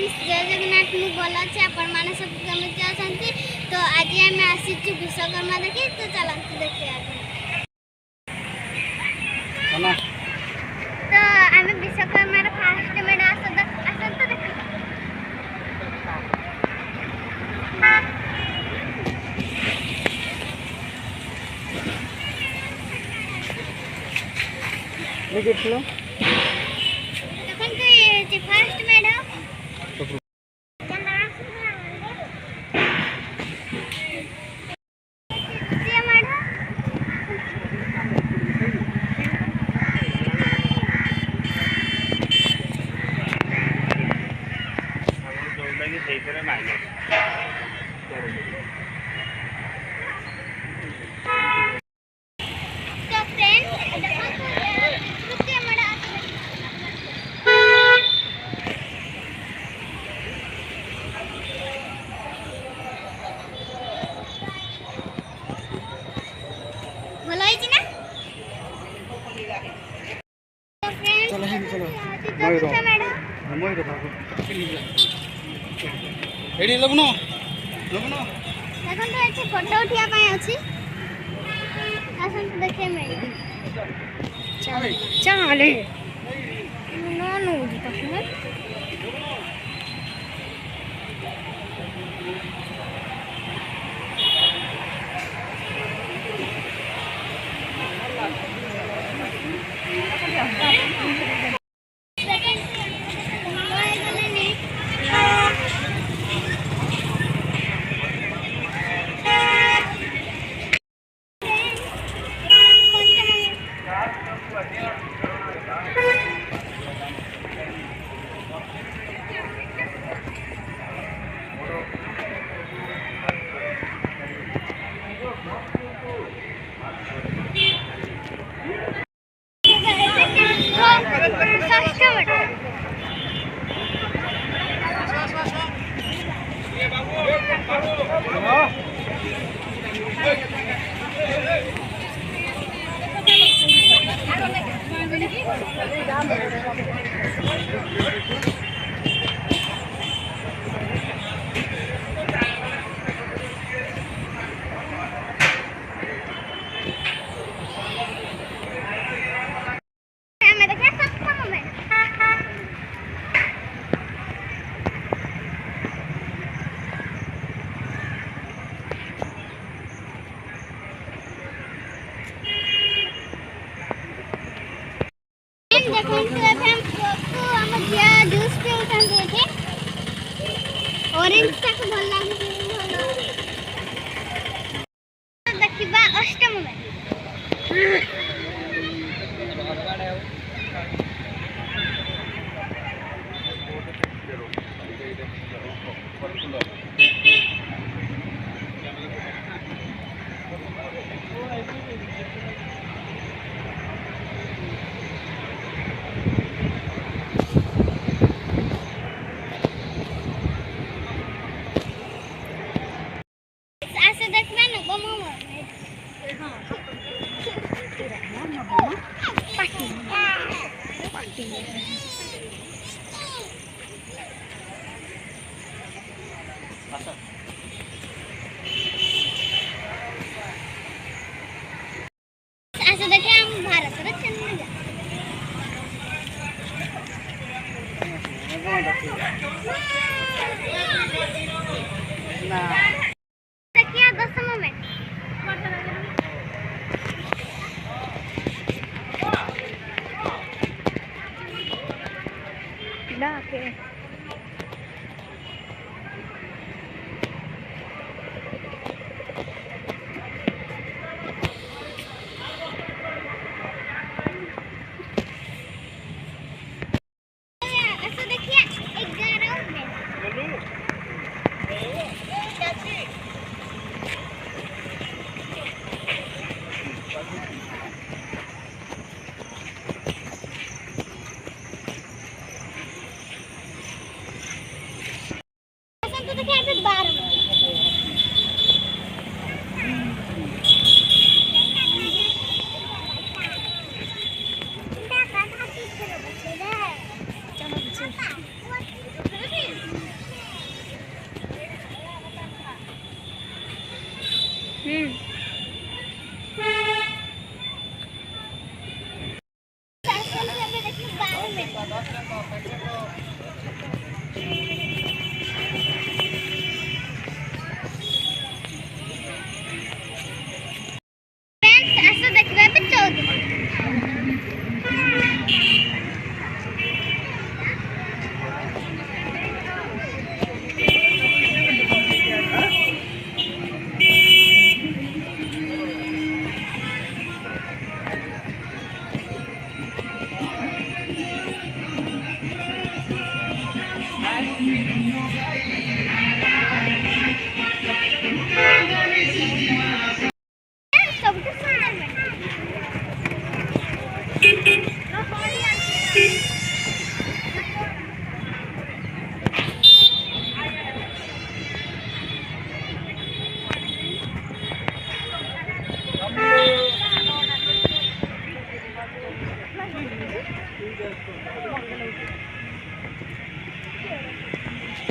Friends जय जगन्नाथ मु भल अच्छे आपण मैंने सब केमती अच्छा तो आज आम आसी विश्वकर्मा देखी तो चलते देखिए तो आम विश्वकर्मा फास्ट मेढ़ आस तो देख फास्ट मेढ़ फोटो उठा अच्छी देखे चले ऑरेंज तक भल लागे देखिबा अष्टम में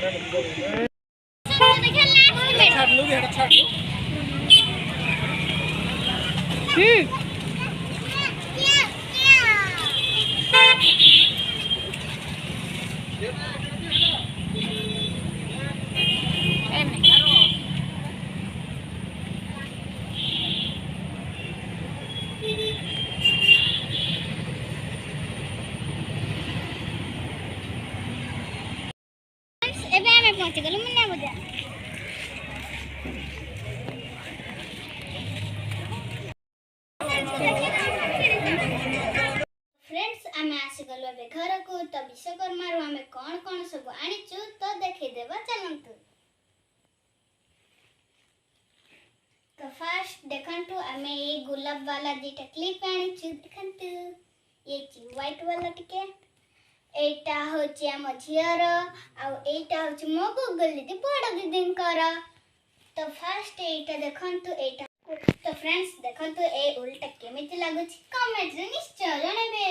देखिए लास्ट में छाड़ लो भी हटा छाड़ लो ଏବେ ଆମେ ପହଞ୍ଚିଗଲୁ ମୁନା ବଜାର। फ्रेंड्स आमे आसीगलु ଏବେ ଘରକୁ ତ ବିଶ୍ୱକର୍ମାରୁ ଆମେ କଣ କଣ ସବୁ ଆଣିଛୁ ତ ଦେଖେଇଦେବା ଚାଲନ୍ତୁ। तो फर्स्ट देखंतु आमे ये गुलाब वाला दीटा क्लिप आनिछु देखंतु ये व्हाइट वाला टिके एटा होची हम झियर आ एटा होची मो गुगल दीदी बड़ दीदींकर। तो फर्स्ट एटा देखंतु एटा तो फ्रेंड्स देखंतु ए उल्टा केमिति लागुची कमेंट रे निश्चय जणेबे।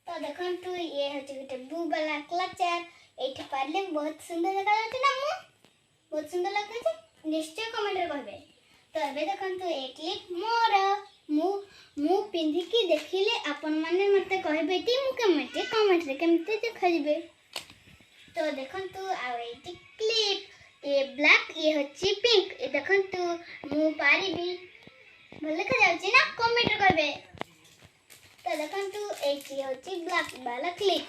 तो देखंतु ये होची गुटे ब्लू वाला क्लचर एटा पारले बहुत सुंदर लगा जाती ना मु बहुत सुंदर लगै छै निश्चय कमेंट रे कहबे। तो अबे देखंतु ए क्लिप मोर मु पिंधी की देखिले अपन माने मते कहबे ती मु कमेंट रे केमते देखैबे। तो देखंतु आ एटी क्लिप ये ब्लैक ये होची पिंक ए देखंतु मु पारिबी भले का जाउची ना कमेंट रे कहबे। तो देखंतु एटी होची ब्लैक वाला क्लिप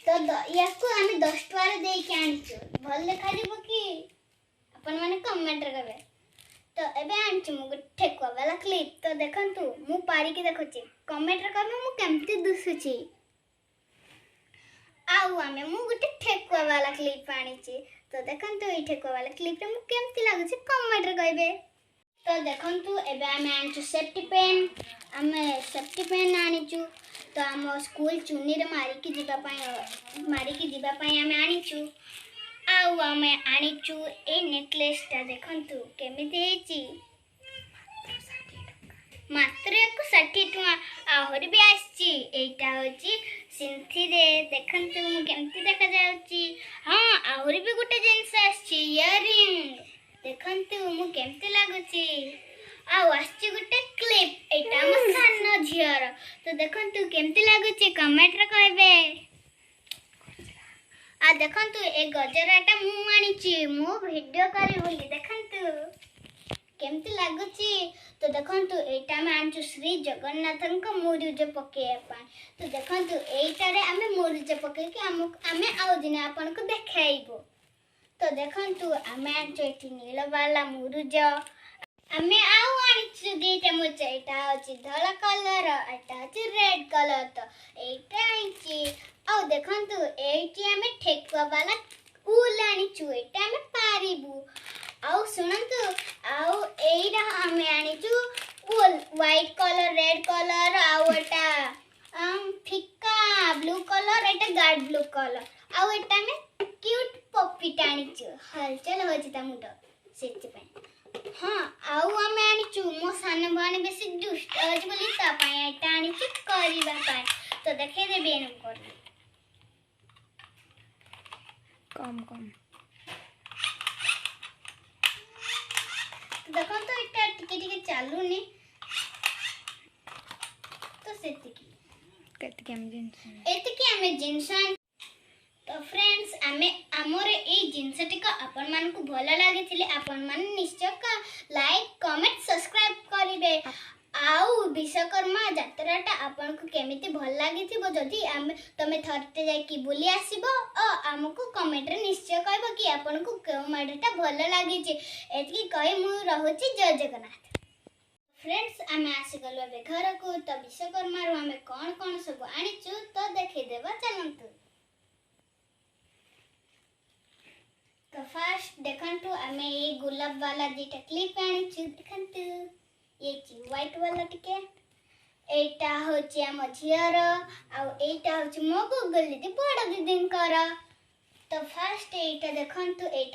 तो याको आमे 10 टवारे दे के आनिछु भल देखा दिबो की अपन माने कमेंट रे कहबे। तो एबे आनिछु मु ठेकुआ वाला क्लिप तो देखंतु मु पारी के देखछि कमेंट रे कहबे मु केमती दुसुछि। आउ आमे मु गुटे ठेकुआ वाला क्लिप आनिछि तो देखंतु ए ठेकुआ वाला क्लिप रे मु केमती लागुछि कमेंट रे कहबे। तो देखंतु एबे आमे आनिछु सेफ्टी पेन आनिछु तो हम स्कूल चुन्नी रे मारी की जीवा पई आमे आनिछु। आउ आमे आनिछु ए नेकलेस ता देखंतु केमिति हेची मात्र 60 टका आहुरी भी आछि एटा होची सिंथी रे देखंतु मु केमिति देखा जाउची। हां आहुरी भी गुटे जिंस आछि इयरिंग देखंतु मु केमिति लागुची। आउ आछि गुटे क्लिप एटा मो सानो झियर तो देखंतु केमिति लागुची कमेंट रे कहबे। आ देखंतु ए गजराटा मु आनिची मो वीडियो करी बोली देखंतु केमती लागुची। तो देखंतु एटा में आनिछु श्री जगन्नाथन को मुरुज पके पाए तो देखंतु एटा रे आमे मुरुज पके कि आमे आउ दिन आपन को देखाइबो। तो देखंतु आमे आनिछु एठी नील वाला मुरुज आमे आउ आनिछु दीटा मुरुज एटा होची धला कलर एटा होची रेड कलर तो एटा आनिची। आउ देखंतु एटी आमे ठेकुआ वाला उल आनिछु एटा आमे पारिबु। आउ सुनंतु आउ एइरा आमे आनिछु उल व्हाइट कलर रेड कलर आउ एटा फिक्का ब्लू कलर एटा गार्ड ब्लू कलर आउ एटा आमे क्यूट पप्पी आनिछु हलचल होची ता मुंड सेति पय। हां आउ आमे आनिछु मो साने बाने बेसी दुष्ट आज बोली ता पय एटा आनिछु करिबा पय तो देखे देबे एनु कर कम देखो तो इटा टिके चालू ने तो सेतिकी आमे जिंस तो फ्रेंड्स आमे हमर ए जिंस टिका अपन मान को भलो लागे थिले अपन मान निश्चय का लाइक कमेंट सब्सक्राइब करिवे। आउ विश्वकर्मा यात्राटा आपन को केमिति भल लागी थिबो जदी तमे थरते जाय की बोली आसीबो हमको कमेंट रे निश्चय कहबो कि आपन को केउ माडटा भल लागी छि एतकी कहि मु रहउछि जय जगन्नाथ। फ्रेंड्स आमे आसी गलो बे घर को तो विश्वकर्मा रो आमे कोन सब आनिछु तो देखै देबा चलंतु। तो फर्स्ट देखंतु आमे ये गुलाब वाला दीटा क्लिप आनिछु देखंतु ये व्हाइट वाला टिके एटा होची हम झियर आ एटा होची मो गुगल दीदी बड़ दीदींकर। तो फर्स्ट एटा देखंतु एटा